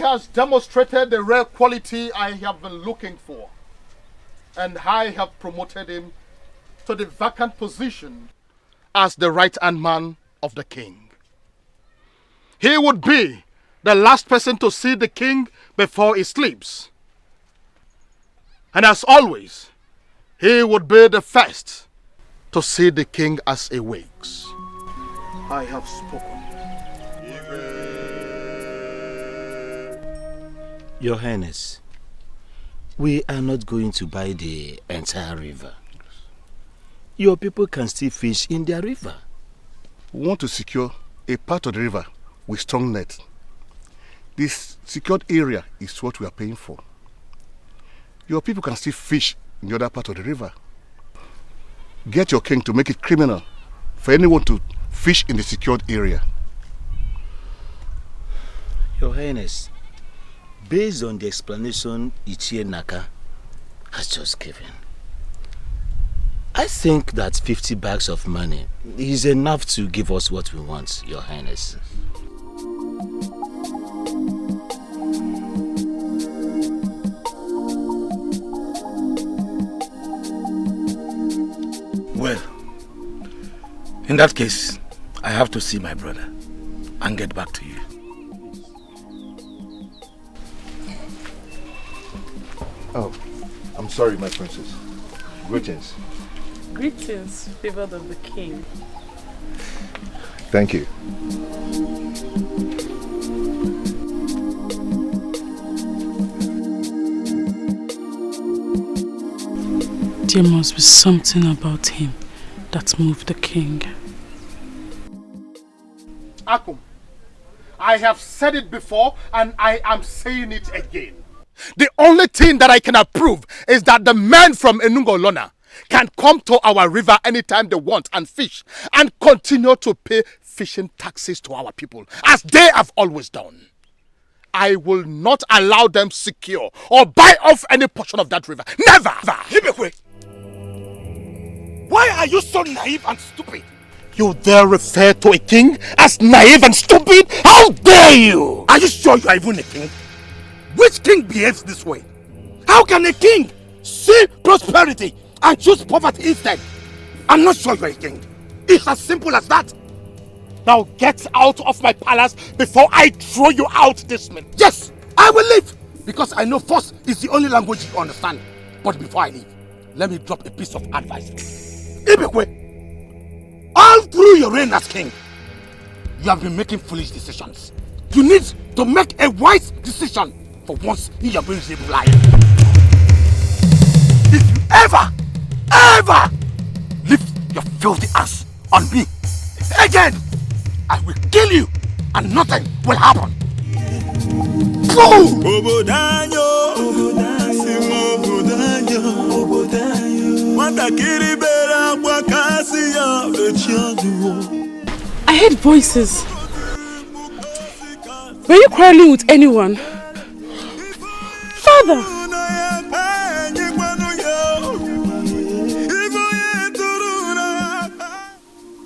has demonstrated the rare quality I have been looking for, and I have promoted him to the vacant position as the right-hand man of the king. He would be the last person to see the king before he sleeps. And as always, he would be the first to see the king as he wakes. I have spoken. Your Highness, we are not going to buy the entire river. Your people can still fish in their river. We want to secure a part of the river with strong net. This secured area is what we are paying for. Your people can still fish in the other part of the river. Get your king to make it criminal for anyone to fish in the secured area. Your Highness, based on the explanation Ichie Naka has just given, I think that 50 bags of money is enough to give us what we want, Your Highness. Well, in that case, I have to see my brother and get back to you. Oh, I'm sorry, my princess. Greetings. Greetings, favored of the king. Thank you. There must be something about him that moved the king. Akum, I have said it before and I am saying it again. The only thing that I can approve is that the men from Enungolona can come to our river anytime they want and fish and continue to pay fishing taxes to our people as they have always done. I will not allow them secure or buy off any portion of that river. Never! Hibekwe! Why are you so naive and stupid? You dare refer to a king as naive and stupid? How dare you! Are you sure you are even a king? Which king behaves this way? How can a king see prosperity and choose poverty instead? I'm not sure you're a king. It's as simple as that. Now get out of my palace before I throw you out this minute. Yes, I will leave because I know force is the only language you understand. But before I leave, let me drop a piece of advice. Ibekwe, all through your reign as king, you have been making foolish decisions. You need to make a wise decision for once in your miserable life. If you ever lift your filthy ass on me again, I will kill you and nothing will happen. I heard voices. Were you quarreling with anyone? Father!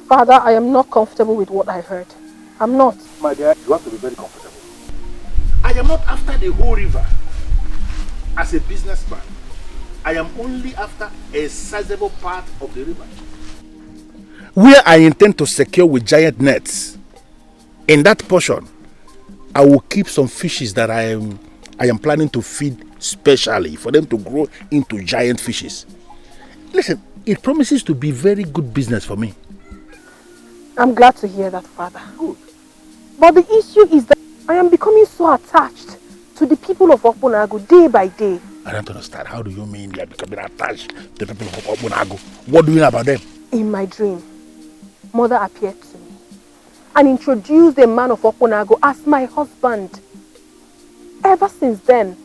Father, I am not comfortable with what I heard. I'm not. My dear, you have to be very comfortable. I am not after the whole river. As a businessman, I am only after a sizable part of the river, where I intend to secure with giant nets. In that portion, I will keep some fishes that I am planning to feed specially for them to grow into giant fishes. Listen, it promises to be very good business for me. I'm glad to hear that, Father. Good. But the issue is that I am becoming so attached to the people of Okpunagu day by day. I don't understand. How do you mean you are becoming attached to the people of Okpunagu? What do you know about them? In my dream, Mother appeared to me and introduced a man of Okpunagu as my husband. Ever since then,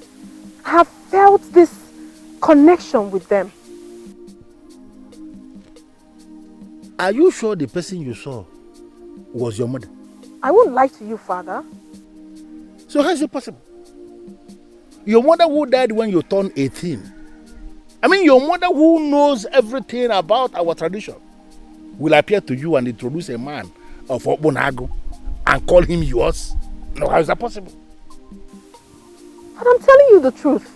I have felt this connection with them. Are you sure the person you saw was your mother? I won't lie to you, Father. So how is it possible? Your mother who died when you turned 18. I mean, your mother who knows everything about our tradition will appear to you and introduce a man of Okpunagu and call him yours? No, how is that possible? But I'm telling you the truth.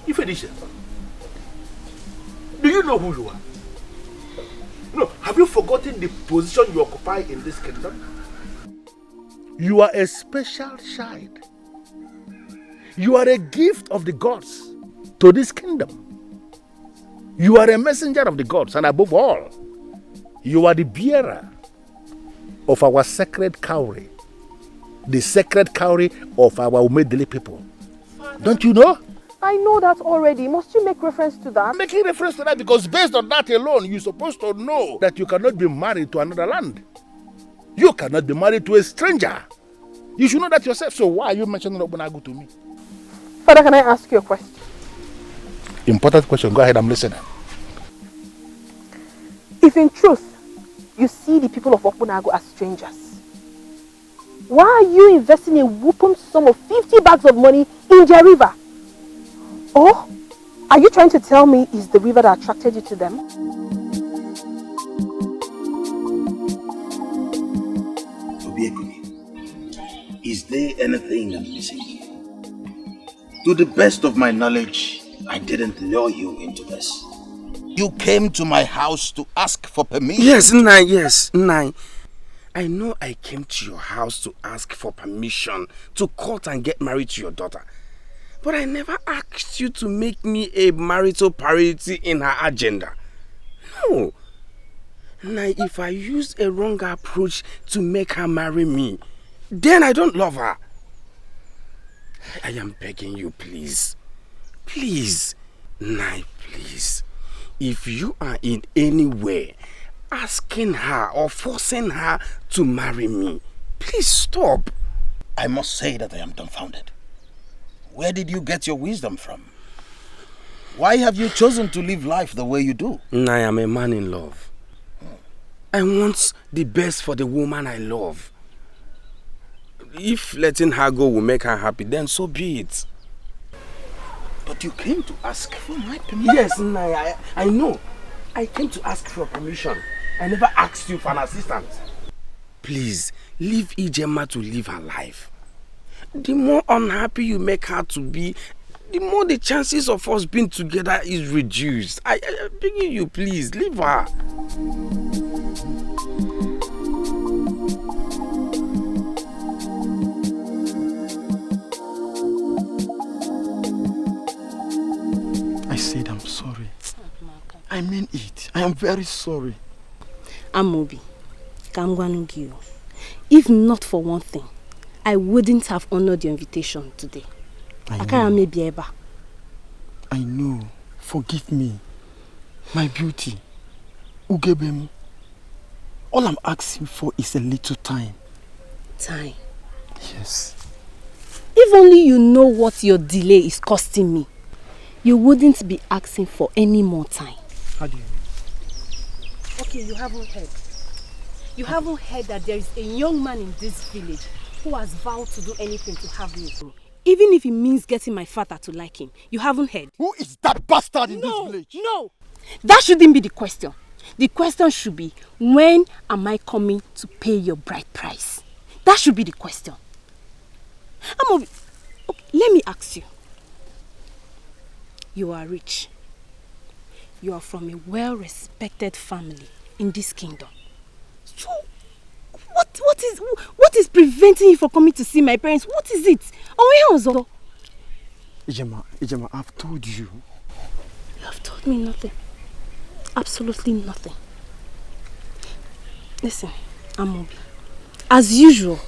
Ifedisha, do you know who you are? No, have you forgotten the position you occupy in this kingdom? You are a special child. You are a gift of the gods to this kingdom. You are a messenger of the gods, and above all, you are the bearer of our sacred cowrie, the sacred cowrie of our Umedele people. Don't you know? I know that already. Must you make reference to that? I'm making reference to that because based on that alone, you're supposed to know that you cannot be married to another land. You cannot be married to a stranger. You should know that yourself. So why are you mentioning Obunagu to me? Father, can I ask you a question? Important question. Go ahead, I'm listening. If in truth, you see the people of Okunago as strangers, why are you investing a whooping sum of 50 bags of money in their river? Or are you trying to tell me it's the river that attracted you to them? Is there anything I'm missing? To the best of my knowledge, I didn't lure you into this. You came to my house to ask for permission. Yes, Nai. I know I came to your house to ask for permission to court and get married to your daughter. But I never asked you to make me a marital priority in her agenda. No. Nai, if I use a wrong approach to make her marry me, then I don't love her. I am begging you, please. Please. Nai, please. If you are in any way asking her or forcing her to marry me, please stop. I must say that I am dumbfounded. Where did you get your wisdom from? Why have you chosen to live life the way you do? I am a man in love. I want the best for the woman I love. If letting her go will make her happy, then so be it. But you came to ask for my permission. Yes, Nai, I know. I came to ask for permission. I never asked you for an assistant. Please, leave Ijema to live her life. The more unhappy you make her to be, the more the chances of us being together is reduced. I beg you, please, leave her. I said I'm sorry. I mean it. I am very sorry. Amobi, Kamgwanugiyo. If not for one thing, I wouldn't have honored your invitation today. I know. Forgive me. My beauty. Ugebem. All I'm asking for is a little time. Time? Yes. If only you know what your delay is costing me, you wouldn't be asking for any more time. How do you mean? Okay, you haven't heard. You haven't heard that there is a young man in this village who has vowed to do anything to have me. Even if it means getting my father to like him. You haven't heard. Who is that bastard in this village? No! That shouldn't be the question. The question should be, when am I coming to pay your bride price? That should be the question. Okay, let me ask you. You are rich. You are from a well-respected family in this kingdom. So, what is preventing you from coming to see my parents? What is it? Ijema, I've told you. You have told me nothing. Absolutely nothing. Listen, Amobi. As usual,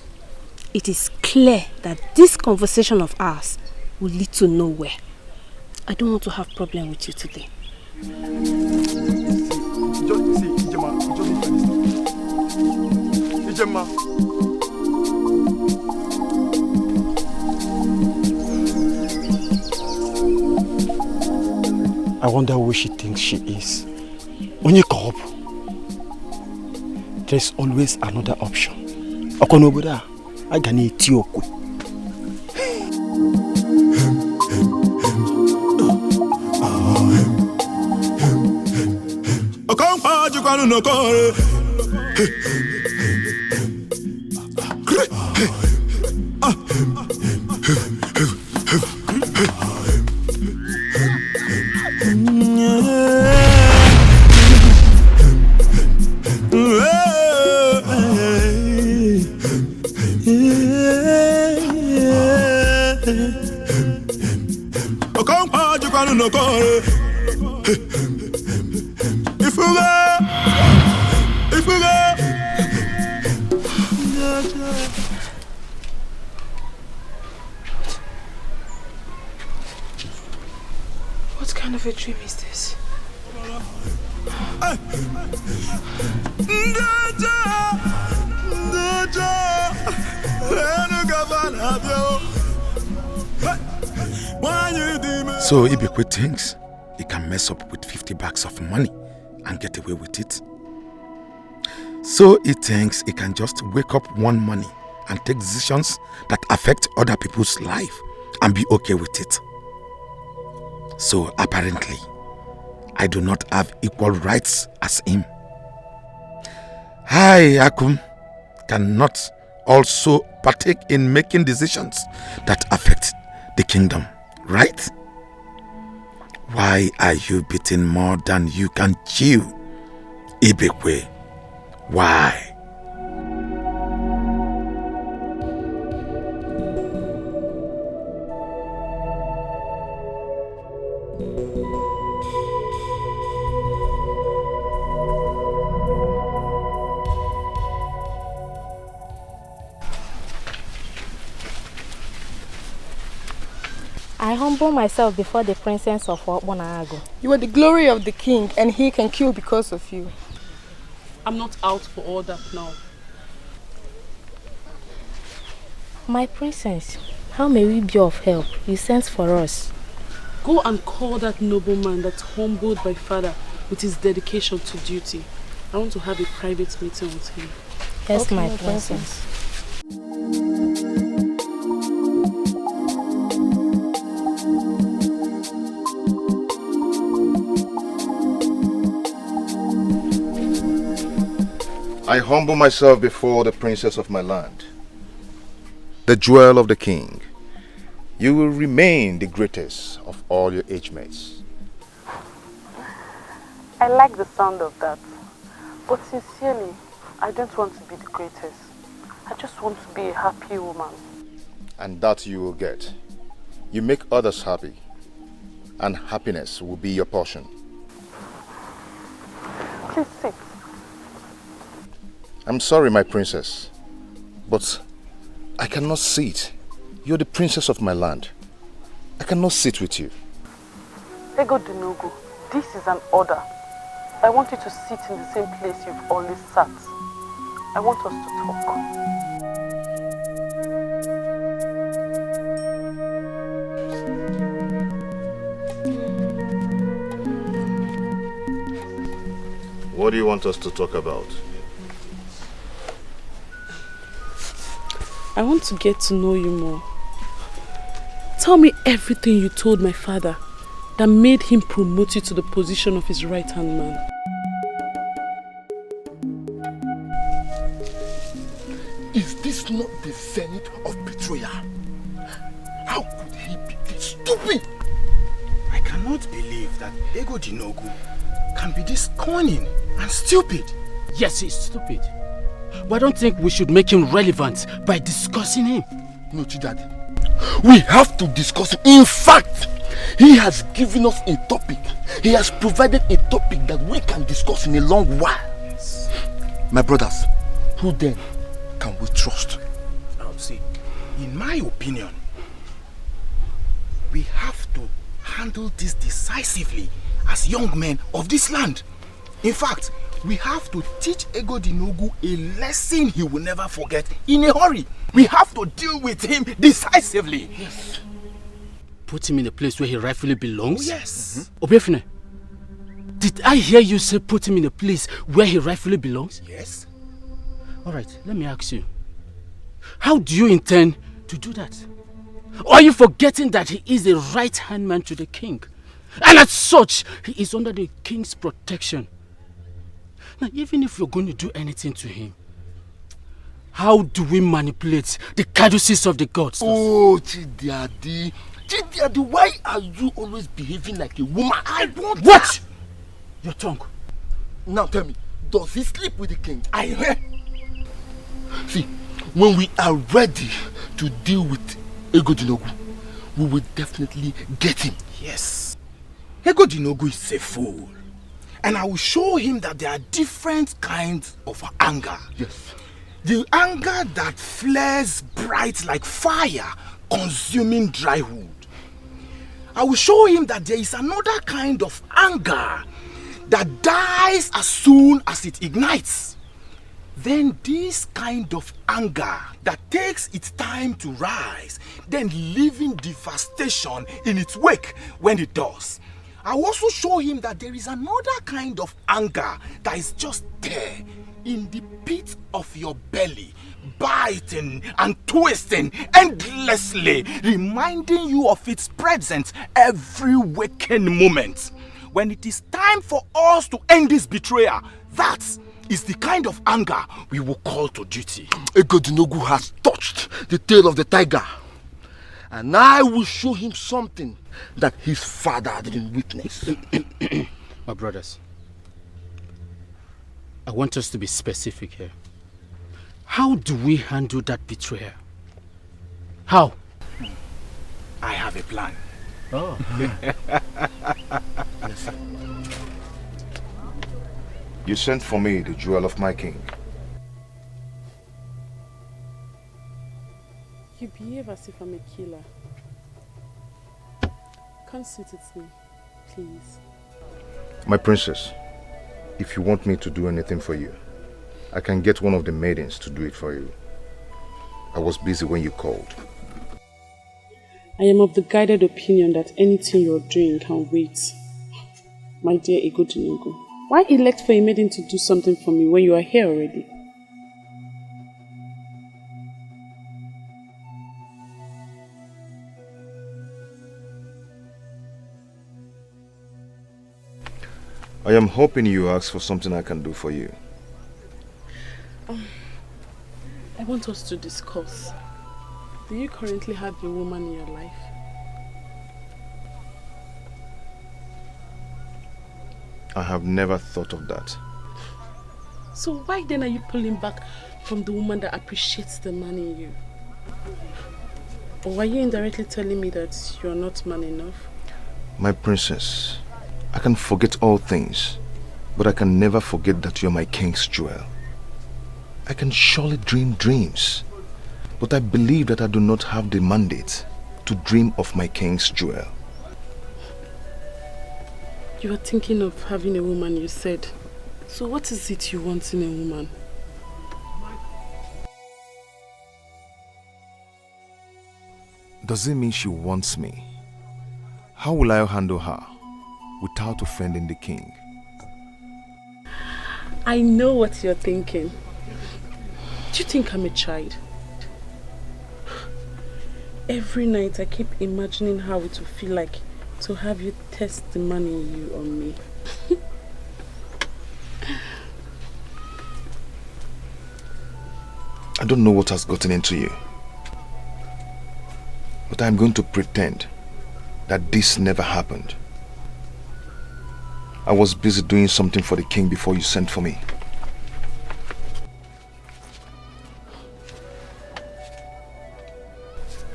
it is clear that this conversation of ours will lead to nowhere. I don't want to have problem with you today. Ijema. I wonder who she thinks she is. There's always another option. Okonobuda, I can eat you. So Ibekwe thinks he can mess up with 50 bags of money and get away with it. So he thinks he can just wake up one morning and take decisions that affect other people's life and be okay with it. So apparently, I do not have equal rights as him. I, Akum, cannot also partake in making decisions that affect the kingdom, right? Why are you beating more than you can chew, Ibekwe? Why? I humble myself before the princess of Obonago. You are the glory of the king, and he can kill because of you. I'm not out for all that now. My princess, how may we be of help? You sent for us. Go and call that nobleman that humbled my father with his dedication to duty. I want to have a private meeting with him. Yes, okay, my princess. I humble myself before the princess of my land, the jewel of the king. You will remain the greatest of all your age mates. I like the sound of that. But sincerely, I don't want to be the greatest. I just want to be a happy woman. And that you will get. You make others happy, and happiness will be your portion. Please sit. I'm sorry, my princess, but I cannot sit. You're the princess of my land. I cannot sit with you. Ego Dinogo, this is an order. I want you to sit in the same place you've always sat. I want us to talk. What do you want us to talk about? I want to get to know you more. Tell me everything you told my father that made him promote you to the position of his right-hand man. Is this not the zenith of betrayal? How could he be this stupid? I cannot believe that Ego Dinogu can be this cunning and stupid. Yes, he's stupid. But I don't think we should make him relevant by discussing him. No, Chidadi. We have to discuss him. In fact, he has given us a topic. He has provided a topic that we can discuss in a long while. Yes. My brothers, who then can we trust? Now see, in my opinion, we have to handle this decisively as young men of this land. In fact, we have to teach Ego Dinogu a lesson he will never forget in a hurry. We have to deal with him decisively. Yes. Put him in a place where he rightfully belongs? Oh, yes. Obiefune, did I hear you say put him in a place where he rightfully belongs? Yes. Alright, let me ask you. How do you intend to do that? Or are you forgetting that he is a right-hand man to the king? And as such, he is under the king's protection. Now, even if you're going to do anything to him, how do we manipulate the caducees of the gods? Oh, Chidiadi. Chidiadi, why are you always behaving like a woman? I don't... What? Your tongue. Now tell me, does he sleep with the king? I heard. See, when we are ready to deal with Ego Dinogu, we will definitely get him. Yes. Ego Dinogu is a fool. And I will show him that there are different kinds of anger. Yes. The anger that flares bright like fire, consuming dry wood. I will show him that there is another kind of anger that dies as soon as it ignites. Then this kind of anger that takes its time to rise, then leaving devastation in its wake when it does. I also show him that there is another kind of anger that is just there in the pit of your belly, biting and twisting endlessly, reminding you of its presence every waking moment. When it is time for us to end this betrayal, that is the kind of anger we will call to duty. Egodinogu has touched the tail of the tiger, and I will show him something that his father didn't witness. My brothers, I want us to be specific here. How do we handle that betrayal? How? I have a plan. Oh. You sent for me the jewel of my king. You behave as if I'm a killer. Come sit with me, please. My princess, if you want me to do anything for you, I can get one of the maidens to do it for you. I was busy when you called. I am of the guided opinion that anything you're doing can wait. My dear Egodinogu, why elect for a maiden to do something for me when you are here already? I am hoping you ask for something I can do for you. I want us to discuss. Do you currently have a woman in your life? I have never thought of that. So why then are you pulling back from the woman that appreciates the man in you? Or are you indirectly telling me that you are not man enough? My princess, I can forget all things, but I can never forget that you're my king's jewel. I can surely dream dreams, but I believe that I do not have the mandate to dream of my king's jewel. You are thinking of having a woman, you said. So what is it you want in a woman? Does it mean she wants me? How will I handle her without offending the king? I know what you're thinking. Do you think I'm a child? Every night I keep imagining how it will feel like to have you test the man in you on me. I don't know what has gotten into you, but I'm going to pretend that this never happened. I was busy doing something for the king before you sent for me.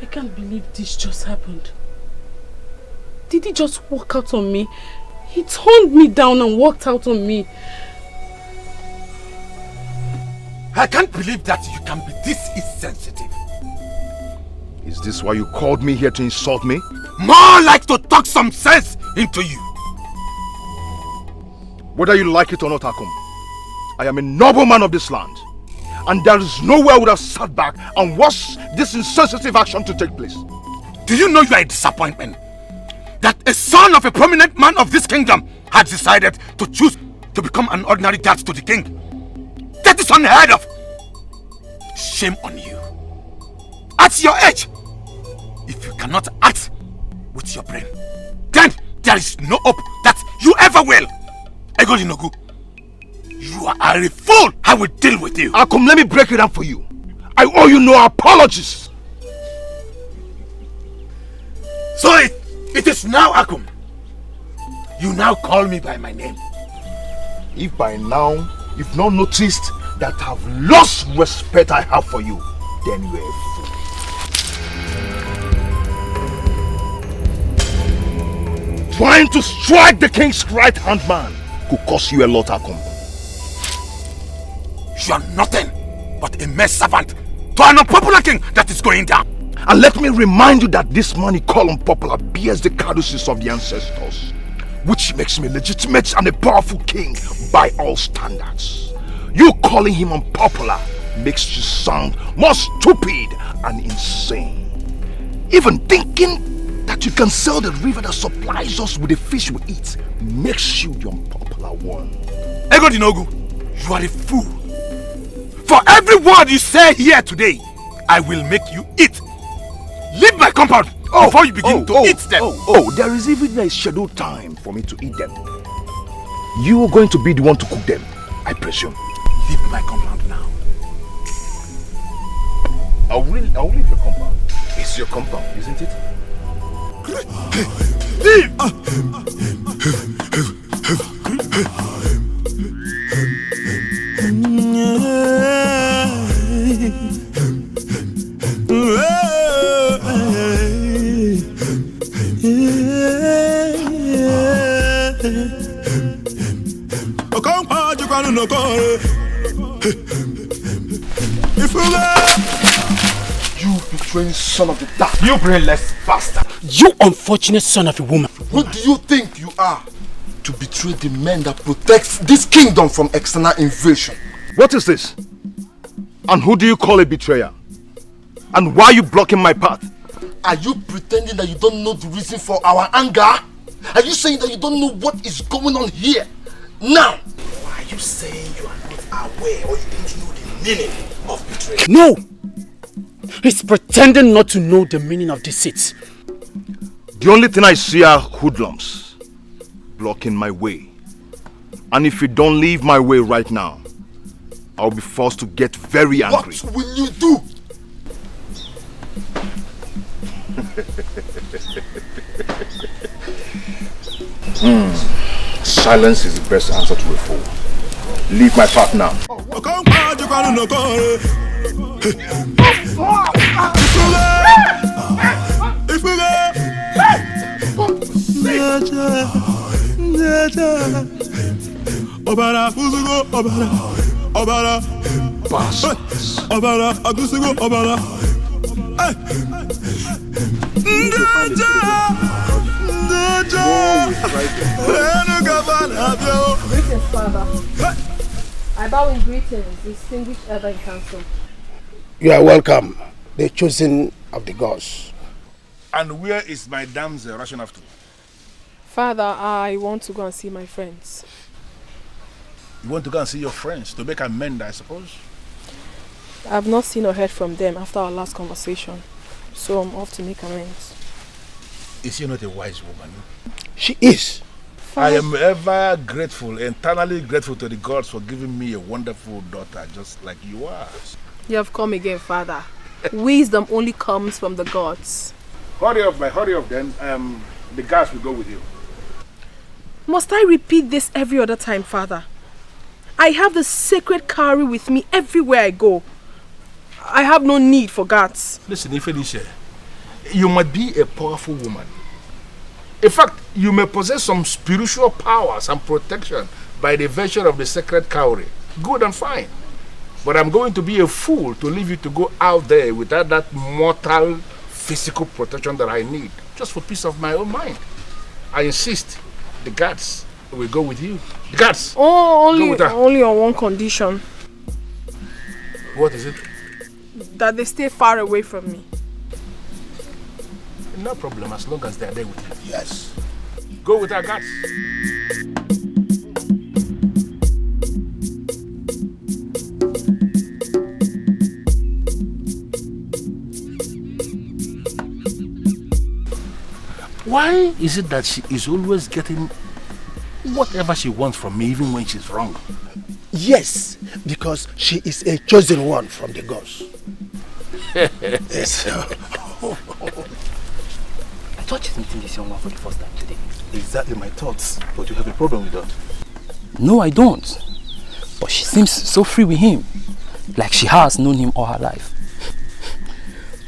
I can't believe this just happened. Did he just walk out on me? He turned me down and walked out on me. I can't believe that you can be this insensitive. Is this why you called me here to insult me? More like to talk some sense into you. Whether you like it or not, Akum, I am a noble man of this land, and there is no way I would have sat back and watched this insensitive action to take place. Do you know you are a disappointment? That a son of a prominent man of this kingdom had decided to choose to become an ordinary guard to the king. That is unheard of. Shame on you. At your age, if you cannot act with your brain, then there is no hope that you ever will. Egodinogu, you are a fool. I will deal with you. Akum, let me break it down for you. I owe you no apologies. So it is now, Akum. You now call me by my name. If by now you've not noticed that I've lost respect I have for you, then you're a fool. Trying to strike the king's right-hand man could cost you a lot, Akum. You are nothing but a mere servant to an unpopular king that is going down. And let me remind you that this man you call unpopular bears the caduceus of the ancestors. which makes him a legitimate and a powerful king by all standards. You calling him unpopular makes you sound more stupid and insane. Even thinking that you can sell the river that supplies us with the fish we eat makes you the unpopular one. Ego Dinogu, you are a fool. For every word you say here today, I will make you eat. Leave my compound before you begin to eat them. There is even a scheduled time for me to eat them. You are going to be the one to cook them, I presume. Leave my compound now. I'll leave your compound. It's your compound, isn't it? Leave! You betraying son of the dark. You brainless bastard. You unfortunate son of a woman. Who do you think you are to betray the men that protects this kingdom from external invasion? What is this? And who do you call a betrayer? And why are you blocking my path? Are you pretending that you don't know the reason for our anger? Are you saying that you don't know what is going on here? Now! Why are you saying you are not aware or you don't know the meaning of betrayal? No! He's pretending not to know the meaning of deceit. The only thing I see are hoodlums blocking my way. And if you don't leave my way right now, I'll be forced to get very angry. What will you do? Silence is the best answer to a fool. Leave my path now. Greetings, Father. I bow in greetings, distinguished elder in council. You are welcome, the chosen of the gods. And where is my damsel rushing after? Father, I want to go and see my friends. You want to go and see your friends to make amends, I suppose? I have not seen or heard from them after our last conversation, so I'm off to make amends. Is she not a wise woman? She is. I am ever grateful, eternally grateful to the gods for giving me a wonderful daughter just like you are. You have come again, Father. Wisdom only comes from the gods. Hurry up then. The guards will go with you. Must I repeat this every other time, Father? I have the sacred cowrie with me everywhere I go. I have no need for guards. Listen, Ifedisha, you might be a powerful woman. In fact, you may possess some spiritual powers and protection by the virtue of the sacred cowrie. Good and fine. But I'm going to be a fool to leave you to go out there without that mortal physical protection that I need, just for peace of my own mind. I insist, the guards will go with you. The guards! Only on one condition. What is it? That they stay far away from me. No problem, as long as they are there with you. Yes. Go with our guards. Why is it that she is always getting whatever she wants from me, even when she's wrong? Yes, because she is a chosen one from the gods. Yes. I thought she's meeting this young one for the first time today. Exactly my thoughts. But you have a problem with that? No, I don't. But she seems so free with him. Like she has known him all her life.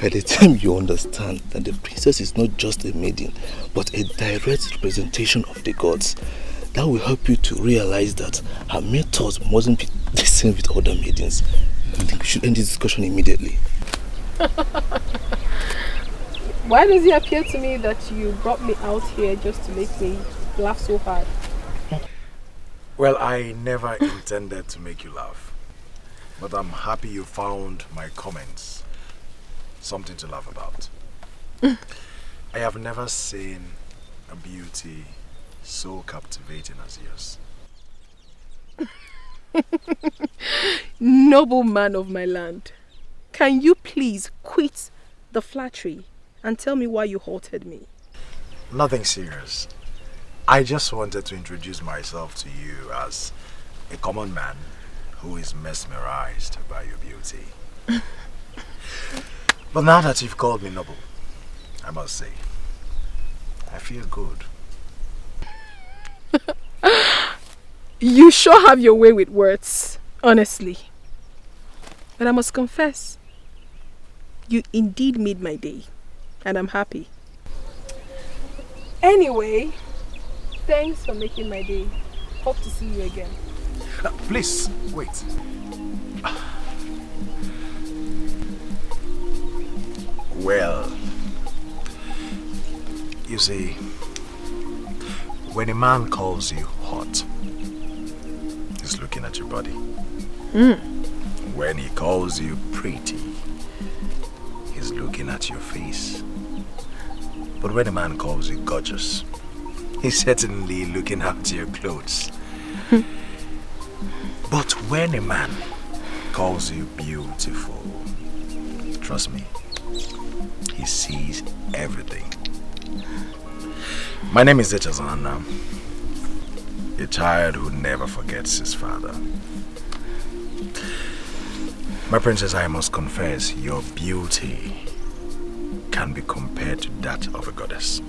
By the time you understand that the princess is not just a maiden, but a direct representation of the gods, that will help you to realize that her methods mustn't be the same with other maidens. I think we should end this discussion immediately. Why does it appear to me that you brought me out here just to make me laugh so hard. Well, I never intended to make you laugh. But I'm happy you found my comments something to laugh about. I have never seen a beauty so captivating as yours. Noble man of my land, can you please quit the flattery and tell me why you halted me? Nothing serious. I just wanted to introduce myself to you as a common man who is mesmerized by your beauty. But now that you've called me noble, I must say, I feel good. You sure have your way with words, honestly. But I must confess, you indeed made my day, and I'm happy. Anyway, thanks for making my day. Hope to see you again. Please, wait. Well, you see, when a man calls you hot, he's looking at your body. When he calls you pretty, he's looking at your face. But when a man calls you gorgeous, he's certainly looking at your clothes. But when a man calls you beautiful, trust me, he sees everything. My name is Echazana, a child who never forgets his father. My princess, I must confess, your beauty can be compared to that of a goddess.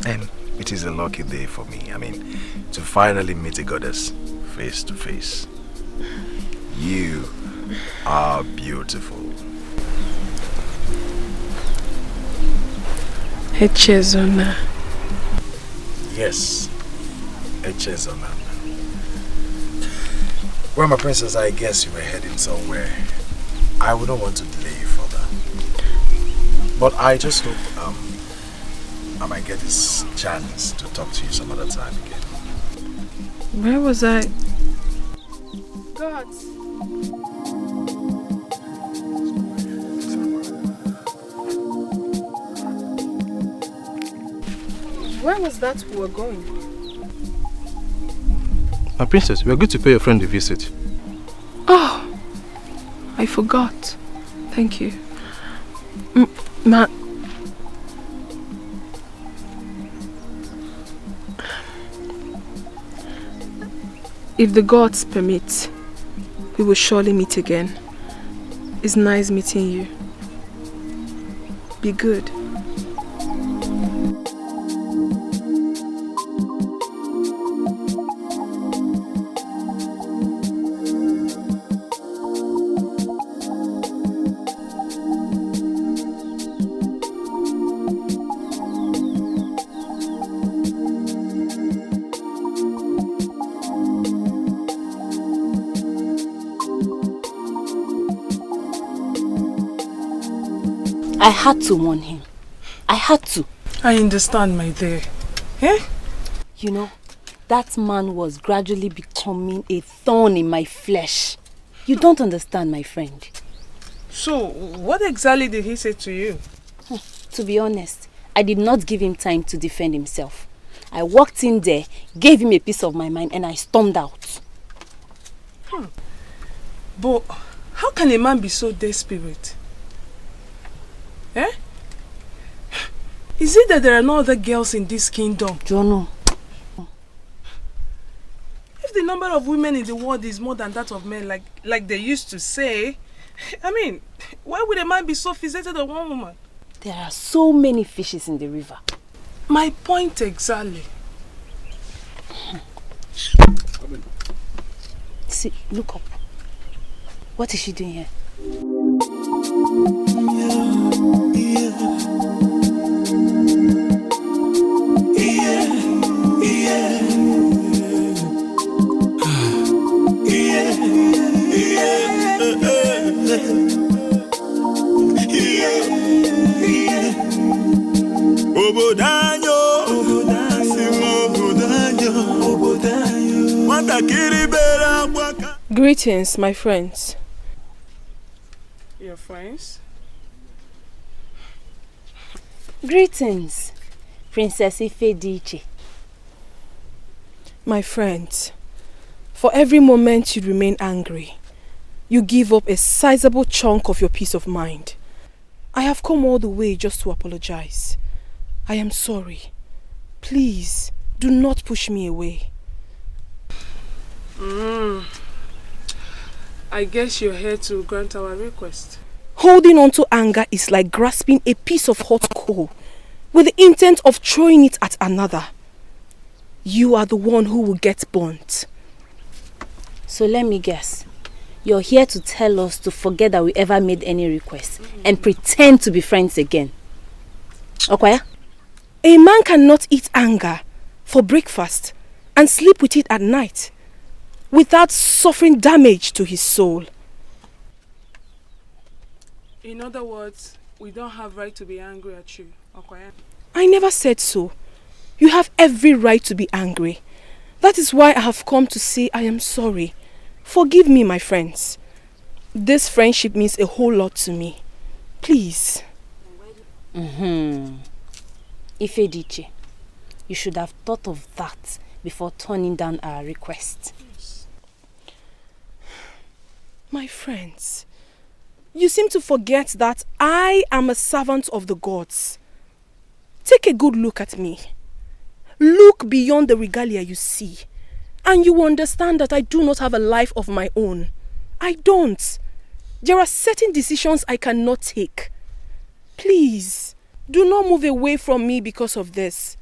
And it is a lucky day for me, to finally meet a goddess face to face. You are beautiful. Echezona. Yes, Echezona. Well, my princess, I guess you were heading somewhere. I wouldn't want to delay you further. But I just hope I might get this chance to talk to you some other time again. Where was I? God. Where was that we were going? My princess, we are going to pay your friend a visit. Oh, I forgot. Thank you. If the gods permit, we will surely meet again. It's nice meeting you. Be good. I had to warn him. I had to. I understand, my dear. Eh? You know, that man was gradually becoming a thorn in my flesh. You don't understand, my friend. So, what exactly did he say to you? To be honest, I did not give him time to defend himself. I walked in there, gave him a piece of my mind, and I stormed out. But how can a man be so desperate? Eh? Is it that there are no other girls in this kingdom? Jono. If the number of women in the world is more than that of men, like they used to say, why would a man be so fixated on one woman? There are so many fishes in the river. My point exactly. See, look up. What is she doing here? Greetings, my friends. Your friends? Greetings, Princess Dikeh. My friends, for every moment you remain angry, you give up a sizable chunk of your peace of mind. I have come all the way just to apologize. I am sorry. Please, do not push me away. I guess you're here to grant our request. Holding on to anger is like grasping a piece of hot coal with the intent of throwing it at another. You are the one who will get burnt. So let me guess. You're here to tell us to forget that we ever made any requests and pretend to be friends again. Okwaya? A man cannot eat anger for breakfast and sleep with it at night without suffering damage to his soul. In other words, we don't have right to be angry at you, Okwaya. I never said so. You have every right to be angry. That is why I have come to say I am sorry. Forgive me, my friends. This friendship means a whole lot to me. Please. Ifediche, you should have thought of that before turning down our request. My friends, you seem to forget that I am a servant of the gods. Take a good look at me. Look beyond the regalia you see, and you will understand that I do not have a life of my own. I don't. There are certain decisions I cannot take. Please, do not move away from me because of this.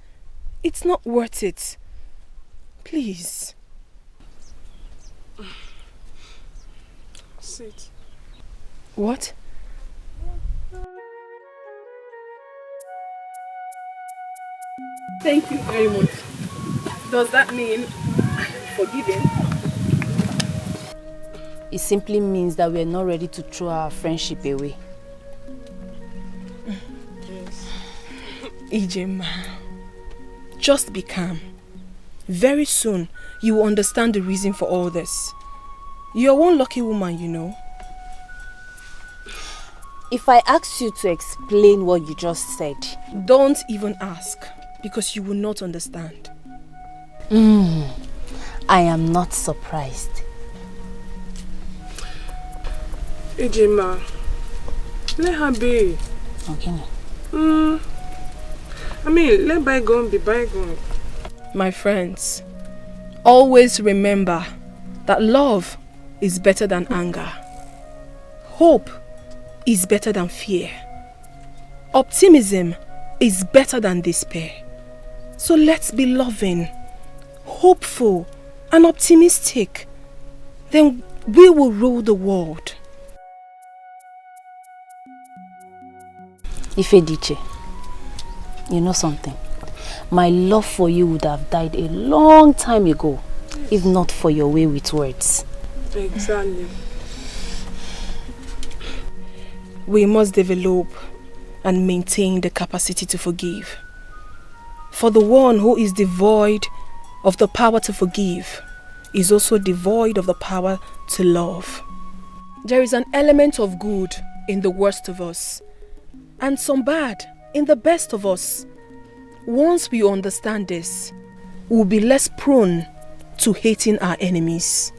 It's not worth it. Please. Sit. What? Thank you very much. Does that mean I'm forgiven? It simply means that we are not ready to throw our friendship away. Yes. Ijema, just be calm. Very soon, you will understand the reason for all this. You're one lucky woman, you know. If I ask you to explain what you just said... Don't even ask, because you will not understand. I am not surprised. Ejima, let her be. Okay. I mean, let bygone be bygone. My friends, always remember that love is better than anger. Hope is better than fear. Optimism is better than despair. So let's be loving, hopeful, and optimistic. Then we will rule the world. Ifediche, you know something? My love for you would have died a long time ago, if not for your way with words. Exactly. We must develop and maintain the capacity to forgive. For the one who is devoid of the power to forgive is also devoid of the power to love. There is an element of good in the worst of us, and some bad in the best of us. Once we understand this, we'll be less prone to hating our enemies.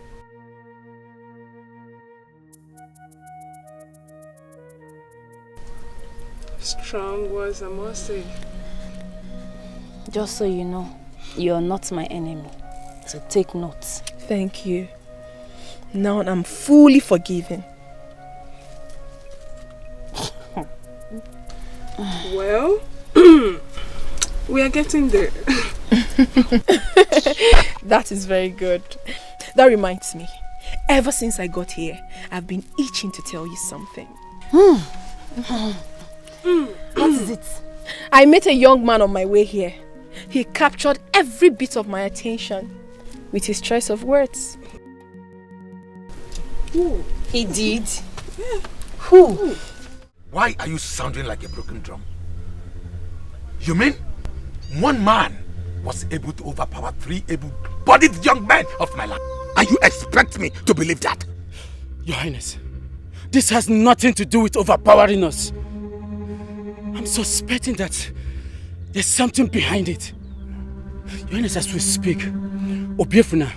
Strong words, I must say. Just so you know, you're not my enemy. So take notes. Thank you. Now I'm fully forgiven. Well, we are getting there. That is very good. That reminds me. Ever since I got here, I've been itching to tell you something. What is it? I met a young man on my way here. He captured every bit of my attention with his choice of words. Who? He did? Yeah. Who? Why are you sounding like a broken drum? You mean one man was able to overpower 3 able-bodied young men of my land? And you expect me to believe that? Your Highness, this has nothing to do with overpowering us. I'm suspecting that there's something behind it. Your Highness, as we speak, Obiefuna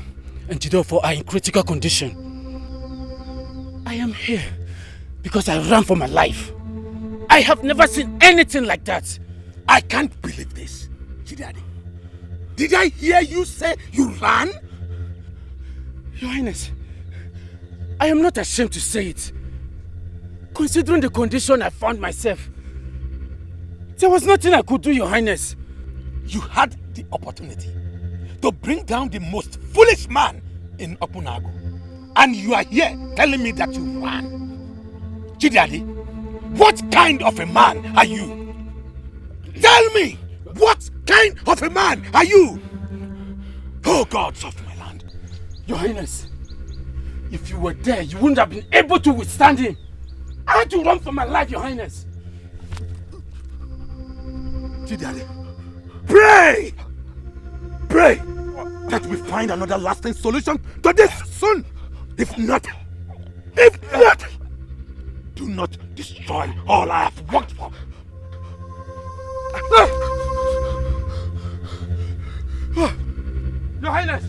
and Jidofo are in critical condition. I am here because I ran for my life. I have never seen anything like that. I can't believe this, Chidadi. Did I hear you say you ran? Your Highness, I am not ashamed to say it. Considering the condition I found myself, there was nothing I could do, Your Highness. You had the opportunity to bring down the most foolish man in Okunago. And you are here telling me that you ran. Chidadi, what kind of a man are you? Tell me, what kind of a man are you? Oh, gods of my land. Your Highness, if you were there, you wouldn't have been able to withstand him. I had to run for my life, Your Highness. Chidadi, pray! Pray that we find another lasting solution to this soon. If not, do not destroy all I have worked for. Your Highness!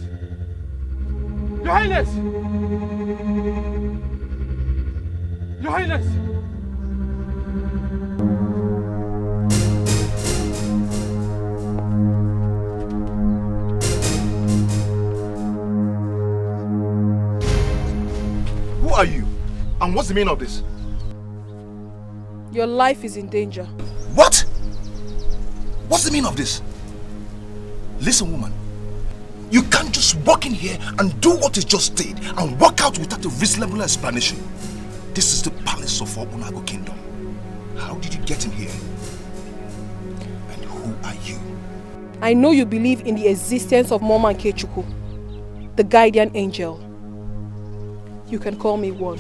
Your Highness! Your Highness! Who are you? And what's the meaning of this? Your life is in danger. What? What's the meaning of this? Listen, woman. You can't just walk in here and do what you just did and walk out without a reasonable explanation. This is the palace of Obunago Kingdom. How did you get in here? And who are you? I know you believe in the existence of Moma Nkechukwu, the guardian angel. You can call me one.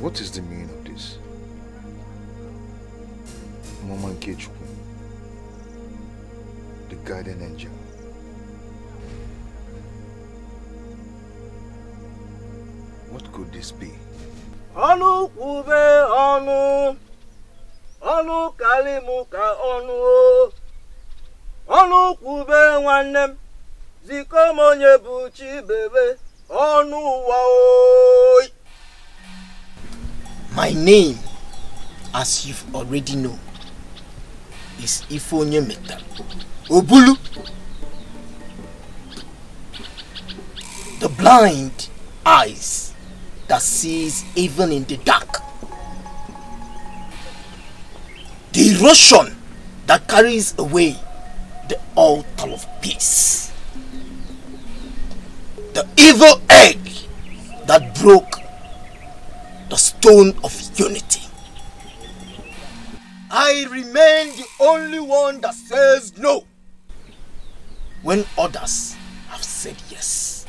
What is the meaning of this? Mama Nkechukwu, the guardian angel. What could this be? Onu kube onu, onu kalimuka onu, onu kube nwannem, zikomonye buchi bebe, onu waoi. My name, as you've already known, is Ifonye Meta Obulu, the blind eyes that sees even in the dark, the erosion that carries away the altar of peace, the evil egg that broke the stone of unity. I remain the only one that says no when others have said yes.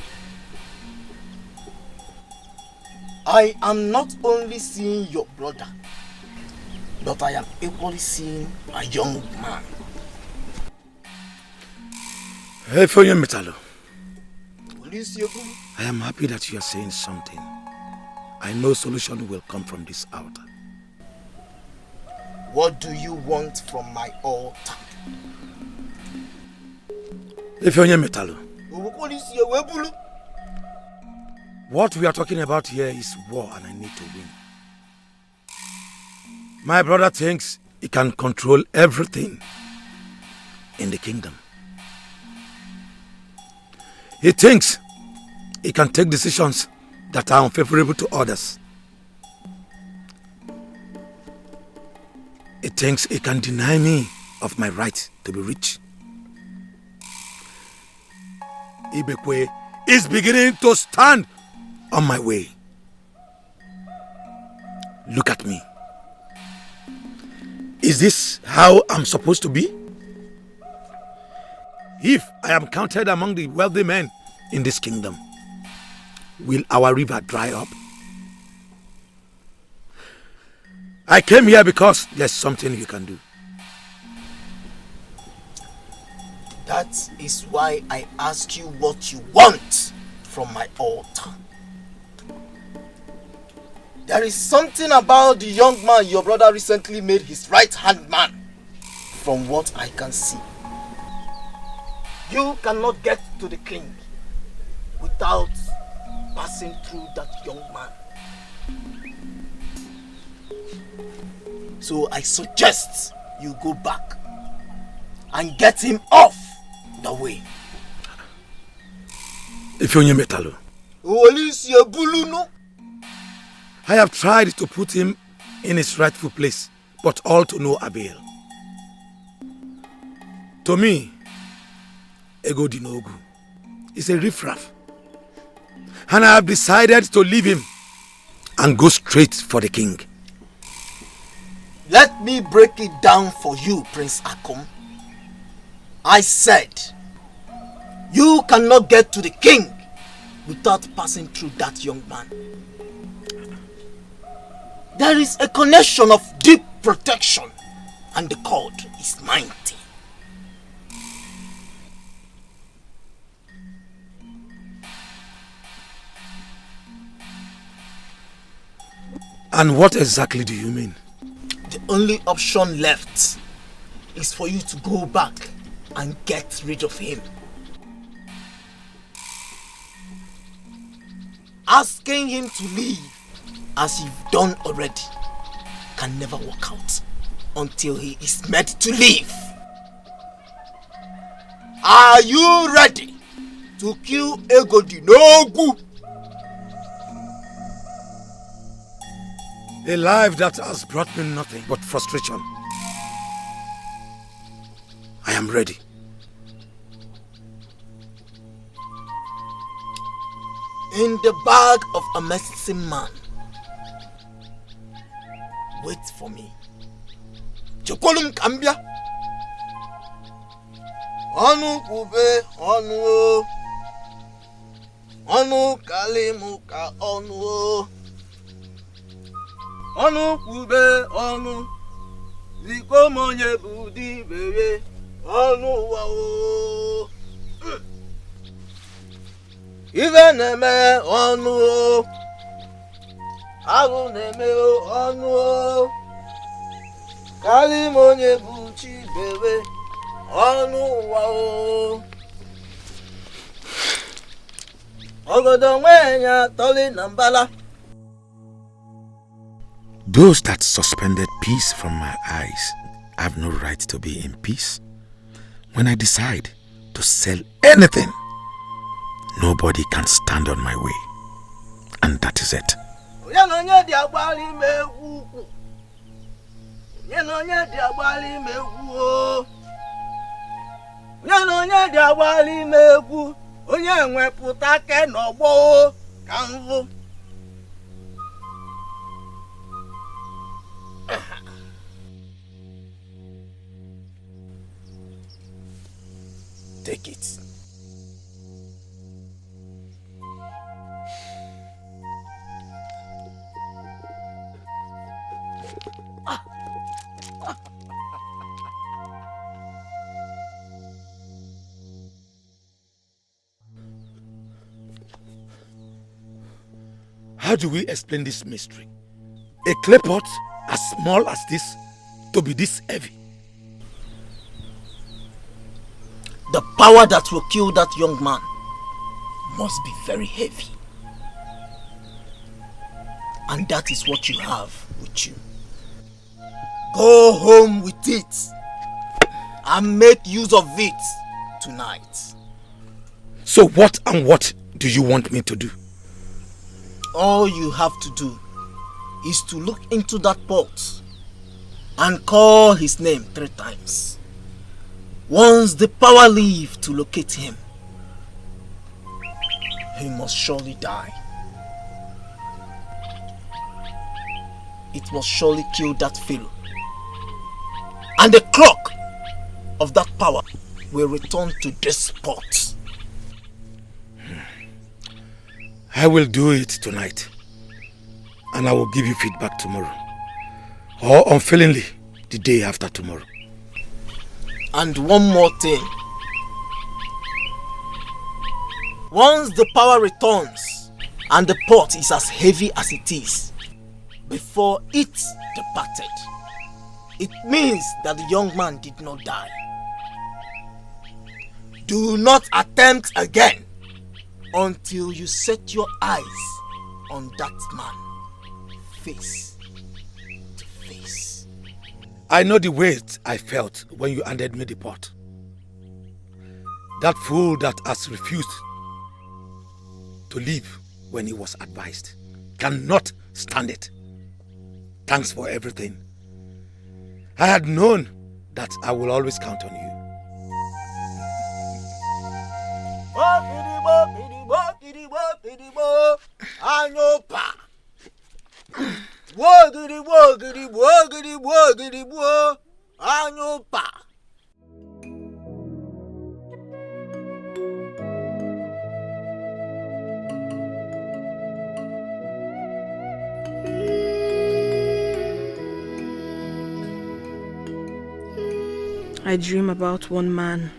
I am not only seeing your brother, but I am equally seeing a young man. Hey, Foye Metalo. Police, I am happy that you are saying something. I know solution will come from this altar. What do you want from my altar? Ifeonye Metalo. What we are talking about here is war and I need to win. My brother thinks he can control everything in the kingdom. He thinks he can take decisions that are unfavorable to others. He thinks he can deny me of my right to be rich. Ibekwe is beginning to stand on my way. Look at me. Is this how I'm supposed to be? If I am counted among the wealthy men in this kingdom, will our river dry up? I came here because there's something you can do. That is why I ask you what you want from my altar. There is something about the young man your brother recently made his right-hand man, from what I can see. You cannot get to the king without passing through that young man. So I suggest you go back and get him off the way. Ifeonye Metalo, I have tried to put him in his rightful place, but all to no avail. To me, Ego Dinogu is a riffraff, and I have decided to leave him and go straight for the king. Let me break it down for you, Prince Akom. I said, you cannot get to the king without passing through that young man. There is a connection of deep protection, and the cord is mighty. And what exactly do you mean? The only option left is for you to go back and get rid of him. Asking him to leave, as you've done already, can never work out until he is made to leave. Are you ready to kill Ego Dinogu? A life that has brought me nothing but frustration. I am ready. In the bag of a medicine man. Wait for me. Chokolum Kambia. Onu kube onu. Onu kalimuka onu. Onu kube onu. Ziko monye budi bebe. Onu wao. Even neme onu. Agu neme onu. Kali monye buchi bebe. Onu wao. Ogodo mwenya toli nambala. Those that suspended peace from my eyes have no right to be in peace. When I decide to sell anything, nobody can stand on my way. And that is it. Take it. How do we explain this mystery? A clay pot as small as this to be this heavy. The power that will kill that young man must be very heavy. And that is what you have with you. Go home with it and make use of it tonight. So what and what do you want me to do? All you have to do is to look into that pot and call his name 3 times. Once the power leave to locate him, he must surely die. It must surely kill that fellow. And the clock of that power will return to this spot. I will do it tonight. And I will give you feedback tomorrow. Or unfailingly, the day after tomorrow. And one more thing. Once the power returns and the pot is as heavy as it is, before it departed, it means that the young man did not die. Do not attempt again until you set your eyes on that man face to face. I know the weight I felt when you handed me the pot. That fool that has refused to leave when he was advised cannot stand it. Thanks for everything. I had known that I will always count on you. I dream about one man,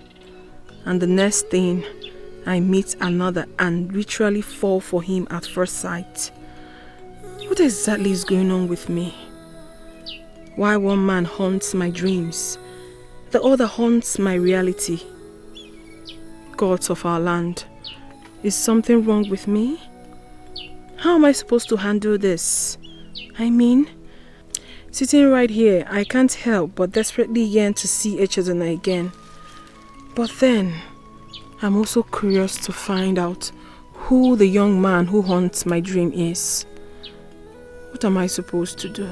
and the next thing I meet another and literally fall for him at first sight. What exactly is going on with me? Why one man haunts my dreams, the other haunts my reality? Gods of our land, is something wrong with me? How am I supposed to handle this? I mean, sitting right here, I can't help but desperately yearn to see each other again. But then, I'm also curious to find out who the young man who haunts my dream is. What am I supposed to do?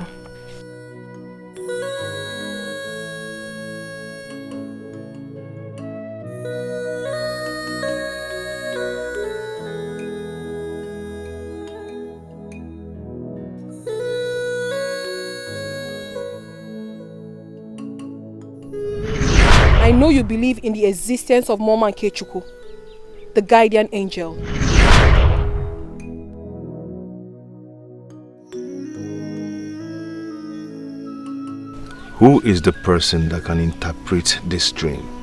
I know you believe in the existence of Mama Nkechuku, the guardian angel. Who is the person that can interpret this dream?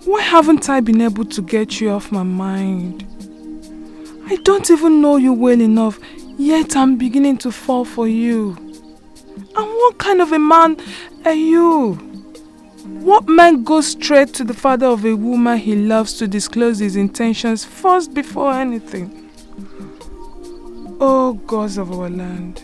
Why haven't I been able to get you off my mind? I don't even know you well enough, yet I'm beginning to fall for you. And what kind of a man are you? What man goes straight to the father of a woman he loves to disclose his intentions first before anything? Oh, gods of our land.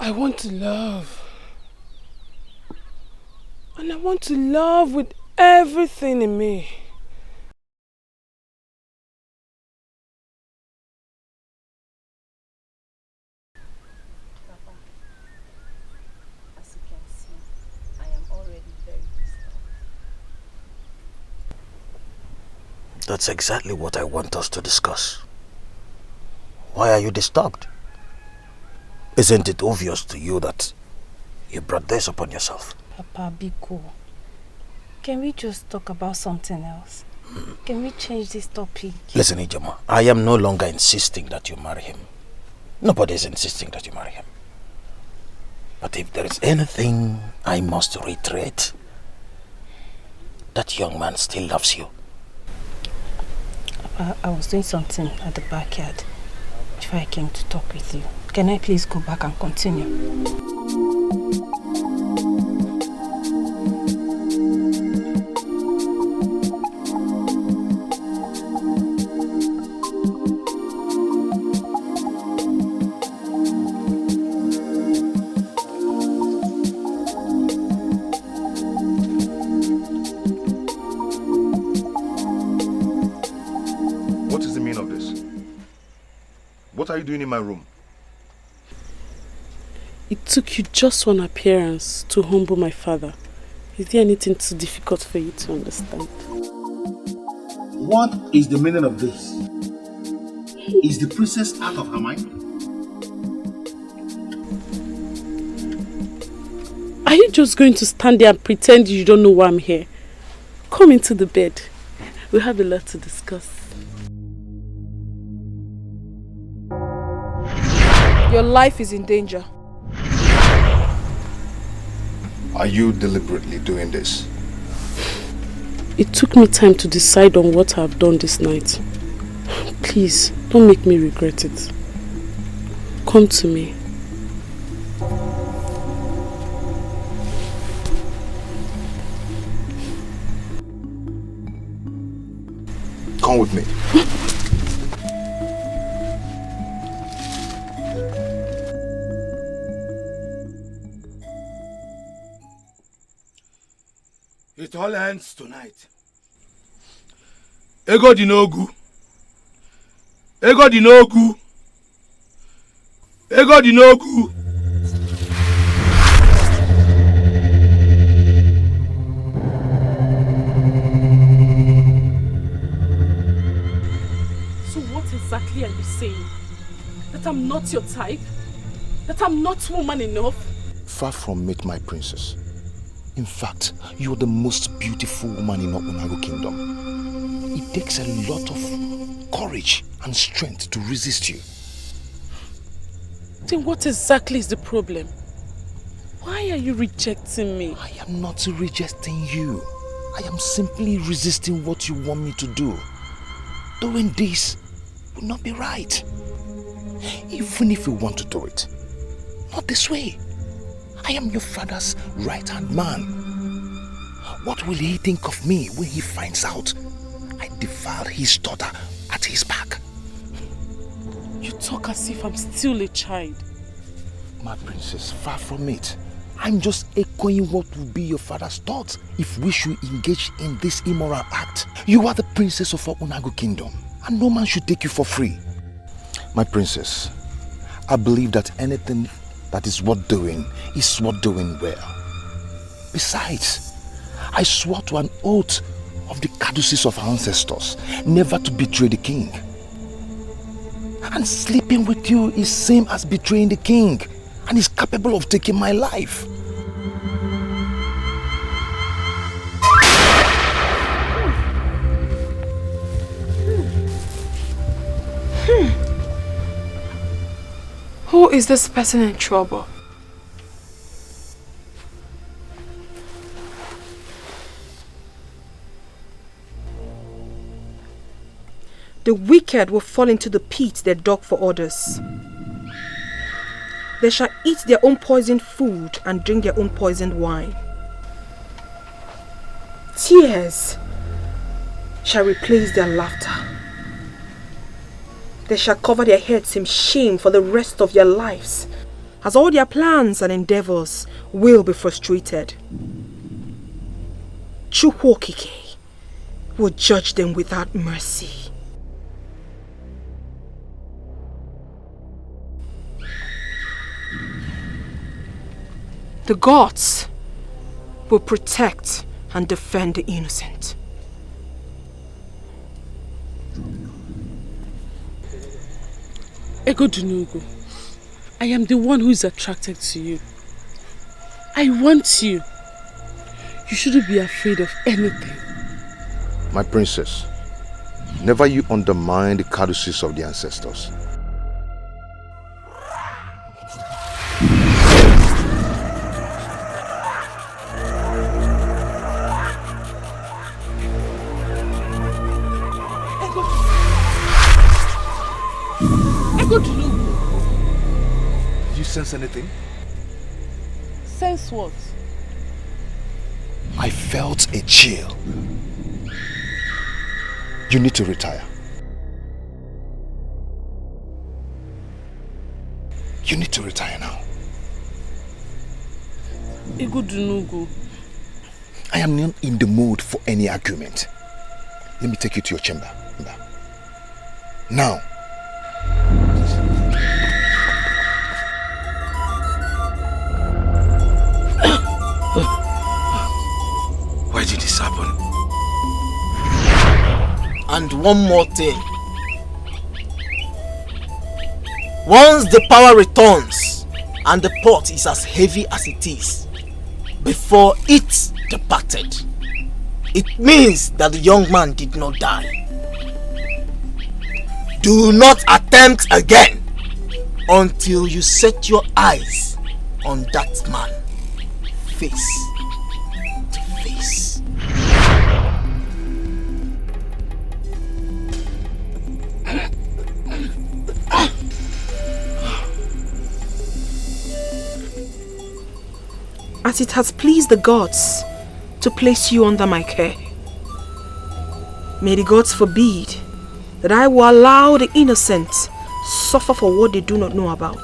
I want to love. And I want to love with everything in me. That's exactly what I want us to discuss. Why are you disturbed? Isn't it obvious to you that you brought this upon yourself? Papa, be cool. Can we just talk about something else? Can we change this topic? Listen, Ijoma, I am no longer insisting that you marry him. Nobody is insisting that you marry him. But if there is anything I must reiterate, that young man still loves you. I was doing something at the backyard before I came to talk with you. Can I please go back and continue? What are you doing in my room? It took you just one appearance to humble my father. Is there anything too difficult for you to understand? What is the meaning of this? Is the princess out of her mind? Are you just going to stand there and pretend you don't know why I'm here? Come into the bed. We have a lot to discuss. Your life is in danger. Are you deliberately doing this? It took me time to decide on what I've done this night. Please, don't make me regret it. Come to me. Come with me. It all ends tonight. Ego dinogu. Ego dinogu. Ego dinogu. So what exactly are you saying? That I'm not your type? That I'm not woman enough? Far from it, my princess. In fact, you're the most beautiful woman in Opunago Kingdom. It takes a lot of courage and strength to resist you. Then what exactly is the problem? Why are you rejecting me? I am not rejecting you. I am simply resisting what you want me to do. Doing this would not be right. Even if you want to do it, not this way. I am your father's right-hand man. What will he think of me when he finds out I defiled his daughter at his back? You talk as if I'm still a child. My princess, far from it. I'm just echoing what will be your father's thoughts if we should engage in this immoral act. You are the princess of Opunago Kingdom, and no man should take you for free. My princess, I believe that anything that is worth doing is worth doing well. Besides, I swore to an oath of the caduceus of our ancestors never to betray the king. And sleeping with you is same as betraying the king and is capable of taking my life. Who is this person in trouble? The wicked will fall into the pit they dug for others. They shall eat their own poisoned food and drink their own poisoned wine. Tears shall replace their laughter. They shall cover their heads in shame for the rest of their lives, as all their plans and endeavors will be frustrated. Chukwokike will judge them without mercy. The gods will protect and defend the innocent. Egodunugu, I am the one who is attracted to you. I want you. You shouldn't be afraid of anything. My princess, never you undermine the courtesies of the ancestors. Egodunugu. Did you sense anything? Sense what? I felt a chill. You need to retire. You need to retire now. Egodunugu. I am not in the mood for any argument. Let me take you to your chamber. Now. Why did this happen? And one more thing. Once the power returns and the pot is as heavy as it is before it departed, it means that the young man did not die. Do not attempt again until you set your eyes on that man face to face. As it has pleased the gods to place you under my care, may the gods forbid that I will allow the innocent suffer for what they do not know about.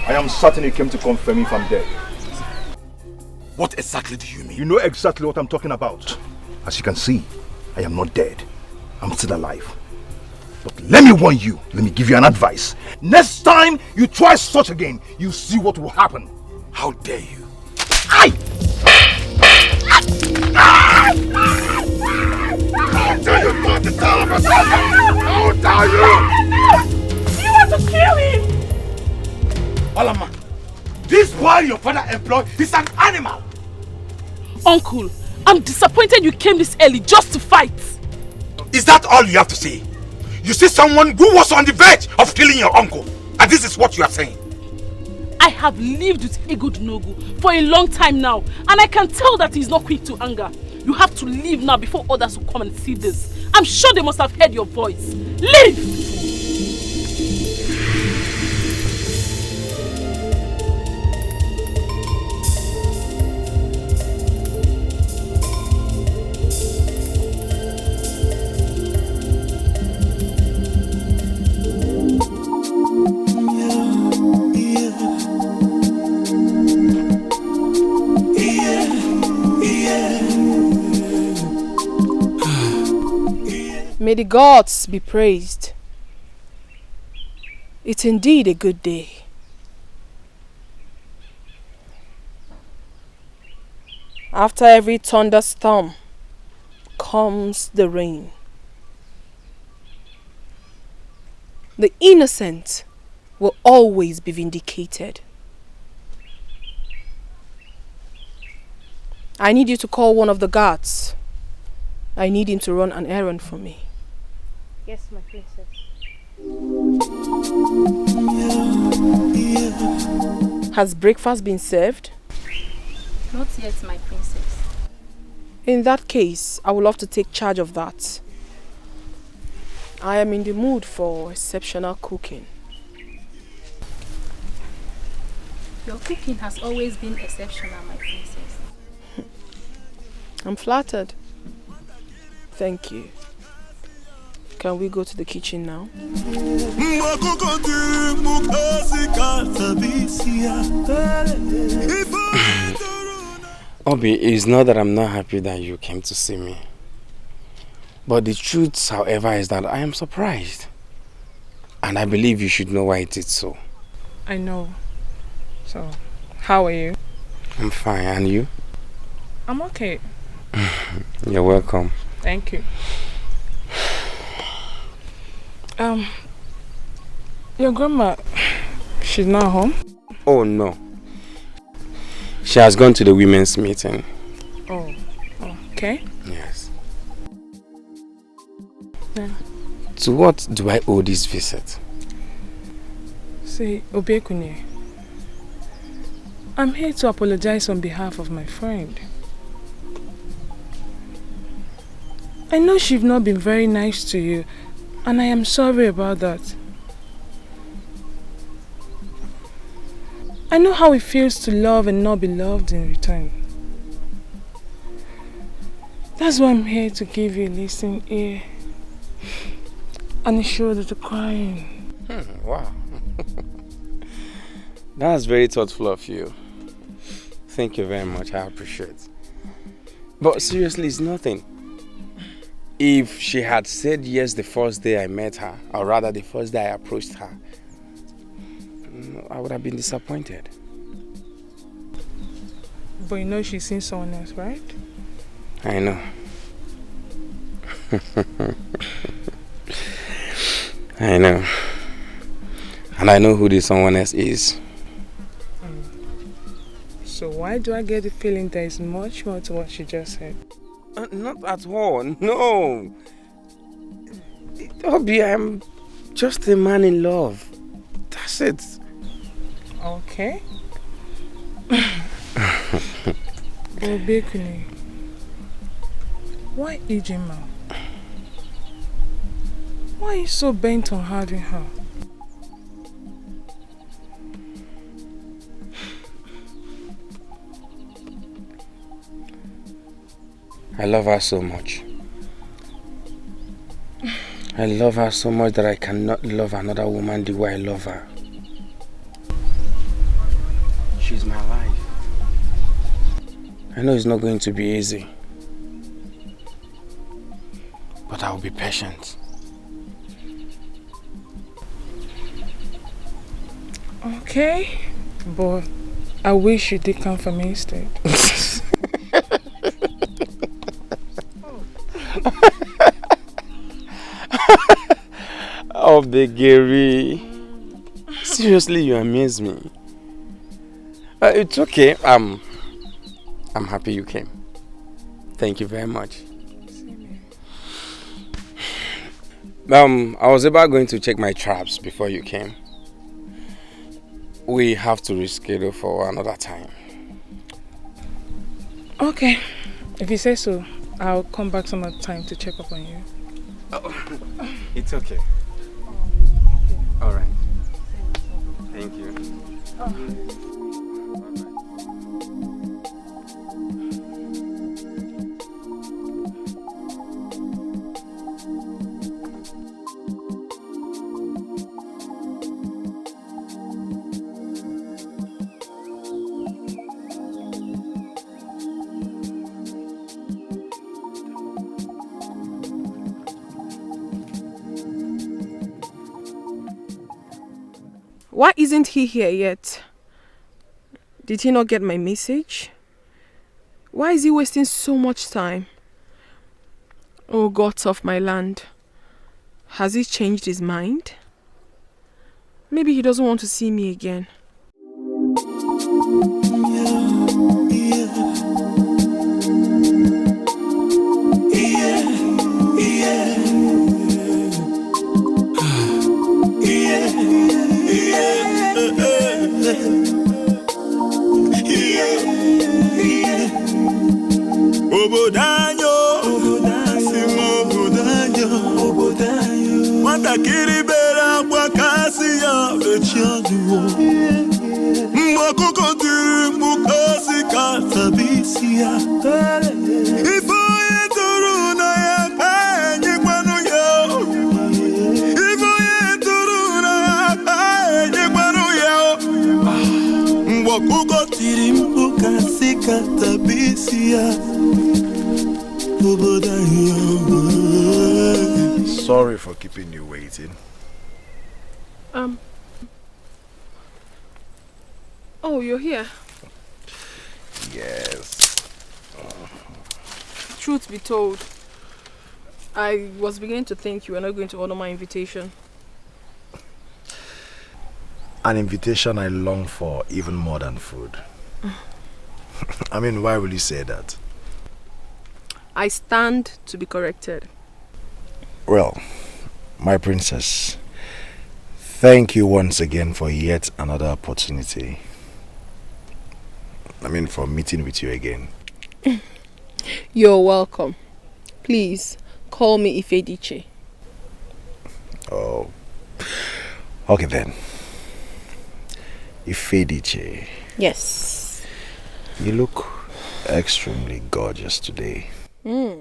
I am certain you came to confirm if I'm dead. What exactly do you mean? You know exactly what I'm talking about. As you can see, I am not dead. I'm still alive. But let me warn you, let me give you an advice. Next time you try such again, you see what will happen. How dare you? Aye! How dare you not to tell him? How dare you? You want to kill him? Alama, this boy your father employed is an animal. Uncle, I'm disappointed you came this early just to fight. Is that all you have to say? You see someone who was on the verge of killing your uncle, and this is what you are saying? I have lived with Egodunugu for a long time now, and I can tell that he's not quick to anger. You have to leave now before others will come and see this. I'm sure they must have heard your voice. Leave! May the gods be praised. It's indeed a good day. After every thunderstorm comes the rain. The innocent will always be vindicated. I need you to call one of the guards. I need him to run an errand for me. Yes, my princess. Has breakfast been served? Not yet, my princess. In that case, I would love to take charge of that. I am in the mood for exceptional cooking. Your cooking has always been exceptional, my princess. I'm flattered. Thank you. Can we go to the kitchen now? Obi, it's not that I'm not happy that you came to see me. But the truth, however, is that I am surprised. And I believe you should know why it is so. I know. So, how are you? I'm fine, and you? I'm okay. You're welcome. Thank you. Your grandma, she's not home? Oh no. She has gone to the women's meeting. Oh, okay. Yes. Yeah. To what do I owe this visit? Say, Obekunye, I'm here to apologize on behalf of my friend. I know she's not been very nice to you, and I am sorry about that. I know how it feels to love and not be loved in return. That's why I'm here to give you a listening ear and a shoulder to cry in. Wow. That's very thoughtful of you. Thank you very much. I appreciate it. But seriously, it's nothing. If she had said yes the first day I met her, or rather the first day I approached her, I would have been disappointed. But you know she's seen someone else, right? I know. I know. And I know who this someone else is. So why do I get the feeling there is much more to what she just said? Not at all, no. Obi, I'm just a man in love. That's it. Okay. Obekuni, why Ijima? Why are you so bent on having her? I love her so much. I love her so much that I cannot love another woman the way I love her. She's my life. I know it's not going to be easy, but I will be patient. Okay, but I wish you did come for me instead. Oh, Begeri. Seriously, you amaze me. It's okay. I'm happy you came. Thank you very much. I was about going to check my traps before you came. We have to reschedule for another time. Okay, if you say so, I'll come back some other time to check up on you. Oh, it's okay. All right. Thank you. Why isn't he here yet? Did he not get my message? Why is he wasting so much time? Oh, gods of my land. Has he changed his mind? Maybe he doesn't want to see me again. Kiribera kwa kasi ya bechianu Mwakoko tiri mukasi katabisia Ifo yeturu na ya enye kwanu yo Ifo yeturu na ya enye kwanu yo Mwakoko tiri mukasi katabisia Sorry for keeping you waiting. Oh, you're here? Yes. Truth be told, I was beginning to think you were not going to honor my invitation. An invitation I long for even more than food. I mean, why will you say that? I stand to be corrected. Well, my princess, thank you once again for yet another opportunity. I mean, for meeting with you again. You're welcome. Please, call me Ifediche. Oh, okay then. Ifediche. Yes. You look extremely gorgeous today. I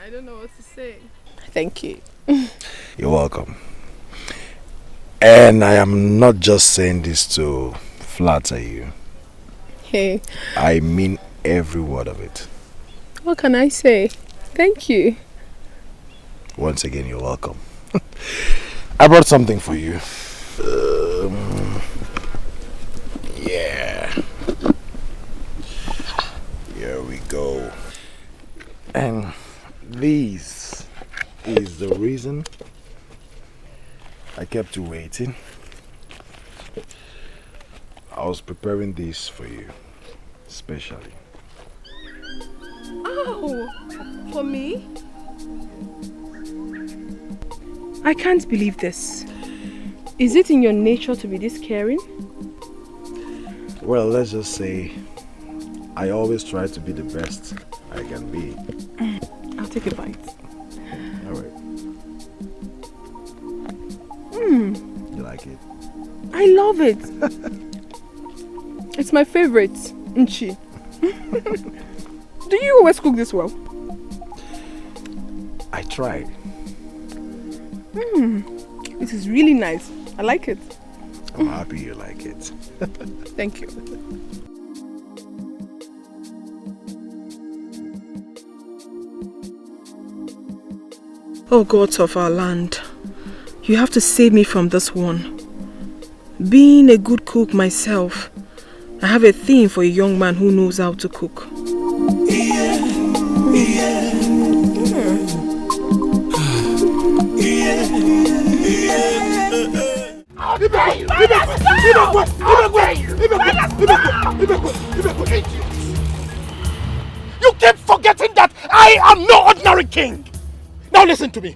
don't know what to say. Thank you. You're welcome. And I am not just saying this to flatter you. Hey. I mean every word of it. What can I say? Thank you. Once again, you're welcome. I brought something for you. Yeah. Here we go. And this is the reason I kept you waiting. I was preparing this for you, especially. Oh, for me? I can't believe this. Is it in your nature to be this caring? Well, let's just say I always try to be the best I can be. I'll take a bite. Alright. You like it? I love it. It's my favorite, Nchi. Do you always cook this well? I tried. This is really nice. I like it. I'm happy you like it. Thank you. Oh gods of our land, you have to save me from this one. Being a good cook myself, I have a thing for a young man who knows how to cook. You keep forgetting that I am no ordinary king. Now listen to me.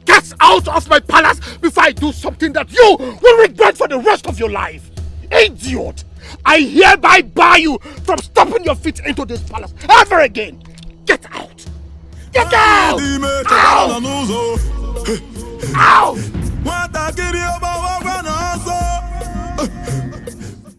Get out of my palace before I do something that you will regret for the rest of your life. Idiot! I hereby bar you from stepping your feet into this palace ever again. Get out! Get out! Out! Out!